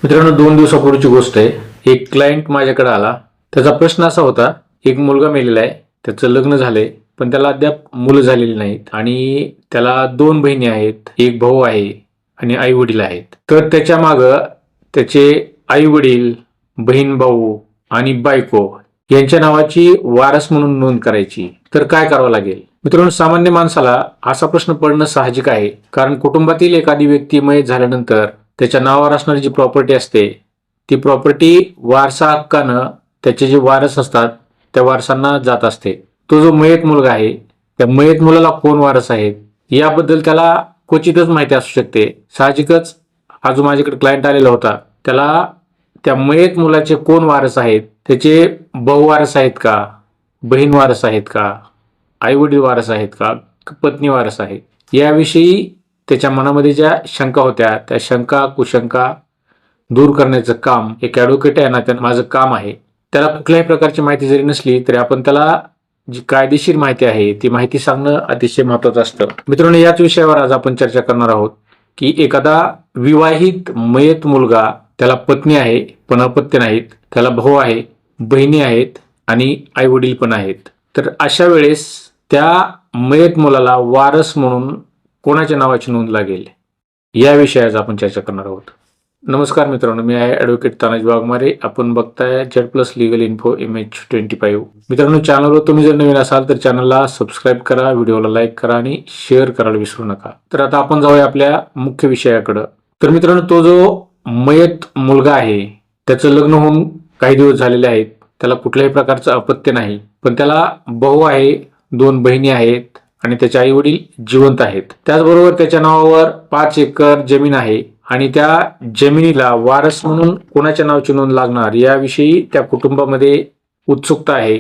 मित्रांनो, 2 दिवसापूर्वीची गोष्ट आहे. एक क्लायंट माझ्याकडे आला. त्याचा प्रश्न असा होता, एक मुलगा मेलेला आहे, त्याचं लग्न झालंय, पण त्याला अद्याप मुलं झालेली नाहीत आणि त्याला 2 बहिणी आहेत, एक भाऊ आहे आणि आई वडील आहेत. तर त्याच्या मागं त्याचे आई वडील, बहीण भाऊ आणि बायको यांच्या नावाची वारस म्हणून नोंद करायची. तर काय करावं लागेल? मित्रांनो, सामान्य माणसाला असा प्रश्न पडणं साहजिक आहे, कारण कुटुंबातील एखादी व्यक्ती मयत झाल्यानंतर त्याच्या नावावर असणारी जी प्रॉपर्टी असते, ती प्रॉपर्टी वारसा हक्कानं त्याचे जे वारस असतात त्या वारसांना जात असते. तो जो मयत मुलगा आहे, त्या मयत मुलाला कोण वारस आहेत याबद्दल त्याला क्वचितच माहिती असू शकते. साहजिकच हा जो माझ्याकडे क्लायंट आलेला होता, त्याला त्या मयत मुलाचे कोण वारस आहेत, त्याचे भाऊ वारस आहेत का, बहीण वारस आहेत का, आई वडील वारस आहेत का, पत्नी वारस आहे, याविषयी त्याच्या मनामध्ये ज्या शंका होत्या, त्या शंका कुशंका दूर करण्याचं काम एक ॲडव्होकेट आहे ना, त्यानं माझं काम आहे. त्याला कुठल्याही प्रकारची माहिती जरी नसली तरी आपण त्याला जी कायदेशीर माहिती आहे ती माहिती सांगणं अतिशय महत्त्वाचं असतं. मित्रांनो, याच विषयावर आज आपण चर्चा करणार आहोत की एखादा विवाहित मयत मुलगा, त्याला पत्नी आहे पण अपत्य नाहीत, त्याला भाऊ आहे, बहिणी आहेत आणि आई वडील पण आहेत. तर अशा वेळेस त्या मयत मुलाला वारस म्हणून कोणाच्या नावाची नोंद लागेल, या विषयावर आपण चर्चा करणार आहोत. नमस्कार मित्रांनो, मी आहे ॲडव्होकेट तानाजी वाघमारे. आपण बघताय Z+ लीगल इन्फो MH25. मित्रांनो, चॅनलवर तुम्ही जर नवीन असाल तर चॅनलला सबस्क्राईब करा, व्हिडिओला लाईक करा आणि शेअर करायला विसरू नका. तर आता आपण जाऊया आपल्या मुख्य विषयाकडं. तर मित्रांनो, तो जो मयत मुलगा आहे त्याचं लग्न होऊन काही दिवस झालेले आहेत, त्याला कुठल्याही प्रकारचं अपत्य नाही, पण त्याला भाऊ आहे, 2 बहिणी आहेत आणि त्याचे आई वडील जिवंत आहेत. त्याचबरोबर त्याच्या नावावर 5 एकर जमीन आहे आणि त्या जमिनीला वारस म्हणून कोणाच्या नावाची नोंद लागणार याविषयी त्या कुटुंबामध्ये उत्सुकता आहे,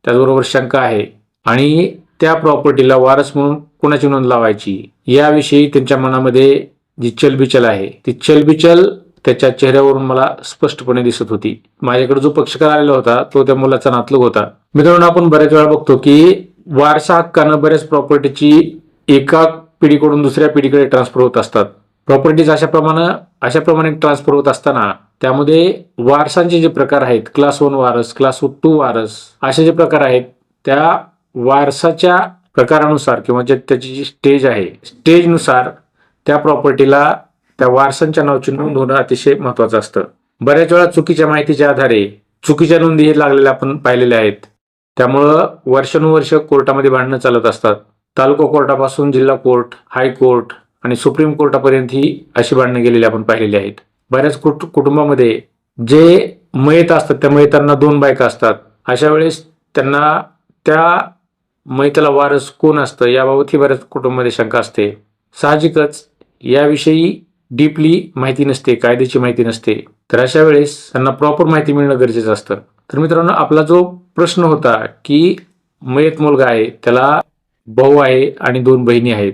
त्याचबरोबर शंका आहे आणि त्या प्रॉपर्टीला वारस म्हणून कोणाची नोंद लावायची याविषयी त्यांच्या मनामध्ये जी चलबिचल आहे, ती चलबिचल त्याच्या चेहऱ्यावरून मला स्पष्टपणे दिसत होती. माझ्याकडे जो पक्षकार आलेला होता तो त्या मुलाचा नातलग होता. मित्रांनो, आपण बऱ्याच वेळा बघतो की वारसा हक्कानं बऱ्याच प्रॉपर्टीची एका पिढीकडून दुसऱ्या पिढीकडे ट्रान्सफर होत असतात. प्रॉपर्टीज अशाप्रमाणे ट्रान्सफर होत असताना त्यामध्ये वारसांचे जे प्रकार आहेत, क्लास 1 वारस, क्लास 2 वारस, असे जे प्रकार आहेत, त्या वारसाच्या प्रकारानुसार किंवा त्याची जी स्टेज आहे, स्टेजनुसार त्या प्रॉपर्टीला त्या वारसांच्या नावाची नोंद होणं अतिशय महत्वाचं असतं. बऱ्याच वेळा चुकीच्या माहितीच्या आधारे चुकीच्या नोंदी हे लागलेल्या आपण पाहिलेल्या आहेत. त्यामुळं वर्षानुवर्ष कोर्टामध्ये भांडणं चालत असतात. तालुका कोर्टापासून जिल्हा कोर्ट, हायकोर्ट आणि सुप्रीम कोर्टापर्यंत ही अशी भांडणं गेलेली आपण पाहिलेली आहेत. बऱ्याच कुटुंबामध्ये जे मयत असतात त्या मयतांना 2 बायका असतात. अशा वेळेस त्यांना त्या मयताला वारस कोण असतं याबाबतही बऱ्याच कुटुंबामध्ये शंका असते. साहजिकच याविषयी डीपली माहिती नसते, कायद्याची माहिती नसते. तर अशा वेळेस त्यांना प्रॉपर माहिती मिळणं गरजेचं असतं. तर मित्रांनो, आपला जो प्रश्न होता की मयत मुलगा आहे, त्याला भाऊ आहे आणि 2 बहिणी आहेत,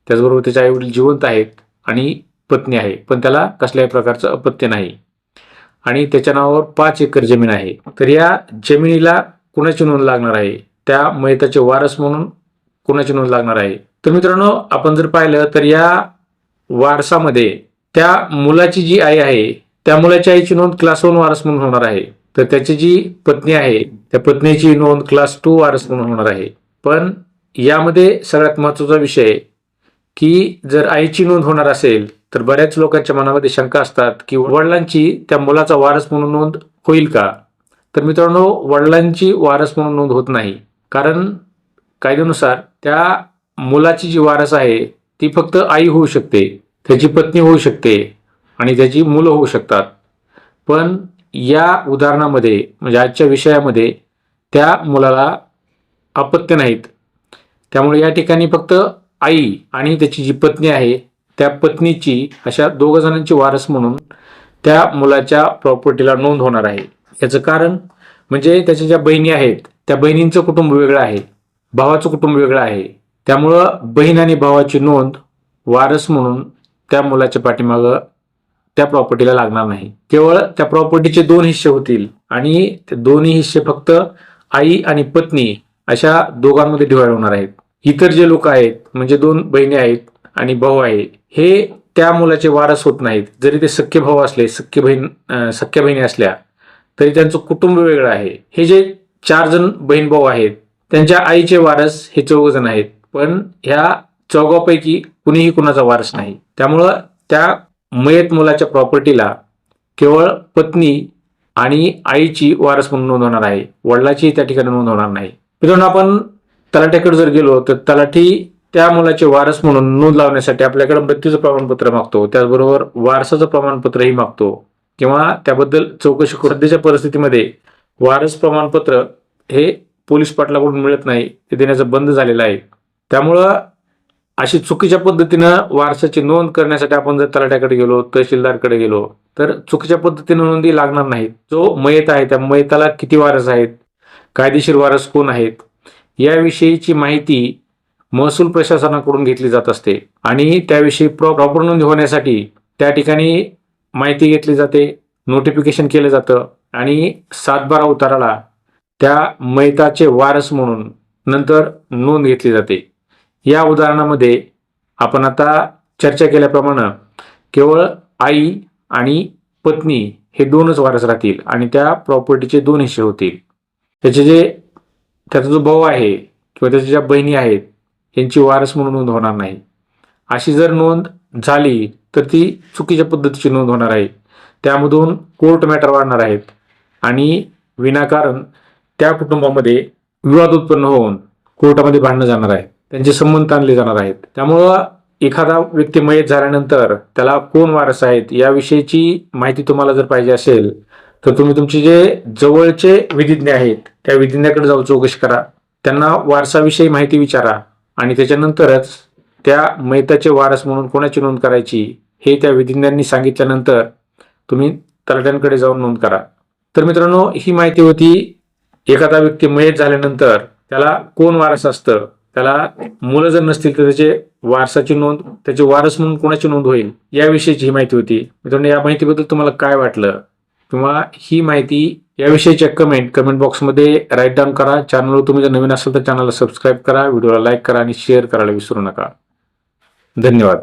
त्याचबरोबर त्याचे आई वडील जिवंत आहेत आणि पत्नी आहे, पण त्याला कसल्याही प्रकारचं अपत्य नाही आणि त्याच्या नावावर 5 एकर जमीन आहे. तर या जमिनीला कुणाची नोंद लागणार आहे, त्या मयताचे वारस म्हणून कुणाची नोंद लागणार आहे? तर मित्रांनो, आपण जर पाहिलं तर या वारसामध्ये त्या मुलाची जी आई आहे, त्या मुलाच्या आईची नोंद क्लास 1 वारस म्हणून होणार आहे. तर त्याची जी पत्नी आहे, त्या पत्नीची नोंद क्लास 2 वारस म्हणून होणार आहे. पण यामध्ये सगळ्यात महत्त्वाचा विषय की जर आईची नोंद होणार असेल तर बऱ्याच लोकांच्या मनामध्ये शंका असतात की वडिलांची त्या मुलाचा वारस म्हणून नोंद होईल का? तर मित्रांनो, वडिलांची वारस म्हणून नोंद होत नाही, कारण कायद्यानुसार त्या मुलाची जी वारस आहे ती फक्त आई होऊ शकते, त्याची पत्नी होऊ शकते आणि त्याची मुलं होऊ शकतात. पण या उदाहरणामध्ये म्हणजे आजच्या विषयामध्ये त्या मुलाला अपत्य नाहीत. त्यामुळे या ठिकाणी फक्त आई आणि त्याची जी पत्नी आहे त्या पत्नीची, अशा 2 जणांची वारस म्हणून त्या मुलाच्या प्रॉपर्टीला नोंद होणार आहे. याचं कारण म्हणजे त्याच्या ज्या बहिणी आहेत त्या बहिणींचं कुटुंब वेगळं आहे, भावाचं कुटुंब वेगळं आहे. त्यामुळं बहीण आणि भावाची नोंद वारस म्हणून त्या मुलाच्या पाठीमागं त्या प्रॉपर्टीला लागणार नाही. केवळ त्या प्रॉपर्टीचे 2 हिस्से होतील आणि ते दोन्ही हिस्से फक्त आई आणि पत्नी अशा दोघांमध्ये डिवाइड होणार आहेत. इतर जे लोक आहेत म्हणजे 2 बहिणी आहेत आणि भाऊ आहे, हे त्या मुलाचे वारस होत नाहीत. जरी ते सख्खे भाऊ असले, सख्या बहिणी असल्या तरी त्यांचं कुटुंब वेगळं आहे. हे जे 4 जण बहीण भाऊ आहेत त्यांच्या आईचे वारस हे 4 जण आहेत, पण ह्या चौघांपैकी कुणीही कुणाचा वारस नाही. त्यामुळं त्या मयत मुलाच्या प्रॉपर्टीला केवळ पत्नी आणि आईची वारस म्हणून नोंद होणार आहे. वडिलाची त्या ठिकाणी नोंद होणार नाही. मित्रांनो, आपण तलाठ्याकडे जर गेलो तर तलाठी त्या मुलाचे वारस म्हणून नोंद लावण्यासाठी आपल्याकडे मृत्यूचं प्रमाणपत्र मागतो, त्याचबरोबर वारसाचं प्रमाणपत्रही मागतो किंवा त्याबद्दल चौकशी करू. सध्याच्या परिस्थितीमध्ये वारस प्रमाणपत्र हे पोलीस पाटलाकडून मिळत नाही, ते देण्याचं बंद झालेलं आहे. त्यामुळं अशी चुकीच्या पद्धतीनं वारसाची नोंद करण्यासाठी आपण जर तलाठ्याकडे गेलो, तहसीलदारकडे गेलो तर चुकीच्या पद्धतीनं नोंदी लागणार नाहीत. जो मयत आहे त्या मयताला किती वारस आहेत, कायदेशीर वारस कोण आहेत, याविषयीची माहिती महसूल प्रशासनाकडून घेतली जात असते आणि त्याविषयी प्रॉपर नोंद होण्यासाठी त्या ठिकाणी माहिती घेतली जाते, नोटिफिकेशन केलं जातं आणि 7/12 उताराला त्या मयताचे वारस म्हणून नंतर नोंद घेतली जाते. या उदाहरणामध्ये आपण आता चर्चा केल्याप्रमाणे केवळ आई आणि पत्नी हे 2च वारस राहतील आणि त्या प्रॉपर्टीचे 2 हिस्से होतील. त्याचा जो भाऊ आहे किंवा त्याच्या ज्या बहिणी आहेत यांची वारस म्हणून नोंद होणार नाही. अशी जर नोंद झाली तर ती चुकीच्या पद्धतीची नोंद होणार आहे. त्यामधून कोर्ट मॅटर वाढणार आहेत आणि विनाकारण त्या कुटुंबामध्ये विवाद उत्पन्न होऊन कोर्टामध्ये भांडणं जाणार आहे, त्यांचे संबंध आणले जाणार आहेत. त्यामुळं एखादा व्यक्ती मयत झाल्यानंतर त्याला कोण वारस आहेत याविषयीची माहिती तुम्हाला जर पाहिजे असेल तर तुम्ही तुमचे जे जवळचे विधिज्ञ आहेत त्या विधिज्ञाकडे जाऊन चौकशी करा, त्यांना वारसाविषयी माहिती विचारा आणि त्याच्यानंतरच त्या मयताचे वारस म्हणून कोणाची नोंद करायची हे त्या विधिज्ञांनी सांगितल्यानंतर तुम्ही तलाठ्यांकडे जाऊन नोंद करा. तर मित्रांनो, ही माहिती होती एखादा व्यक्ती मयत झाल्यानंतर त्याला कोण वारस असतं, त्याला मुलं जर नसतील तर त्याचे वारसाची नोंद, त्याचे वारस म्हणून कोणाची नोंद होईल याविषयीची ही माहिती होती. मित्रांनो, या माहितीबद्दल तुम्हाला काय वाटलं किंवा ही माहिती याविषयीच्या कमेंट बॉक्समध्ये राईट डाऊन करा. चॅनलवर तुम्ही जर नवीन असाल तर चॅनलला सबस्क्राईब करा, व्हिडिओला लाईक करा आणि शेअर करायला विसरू नका. धन्यवाद.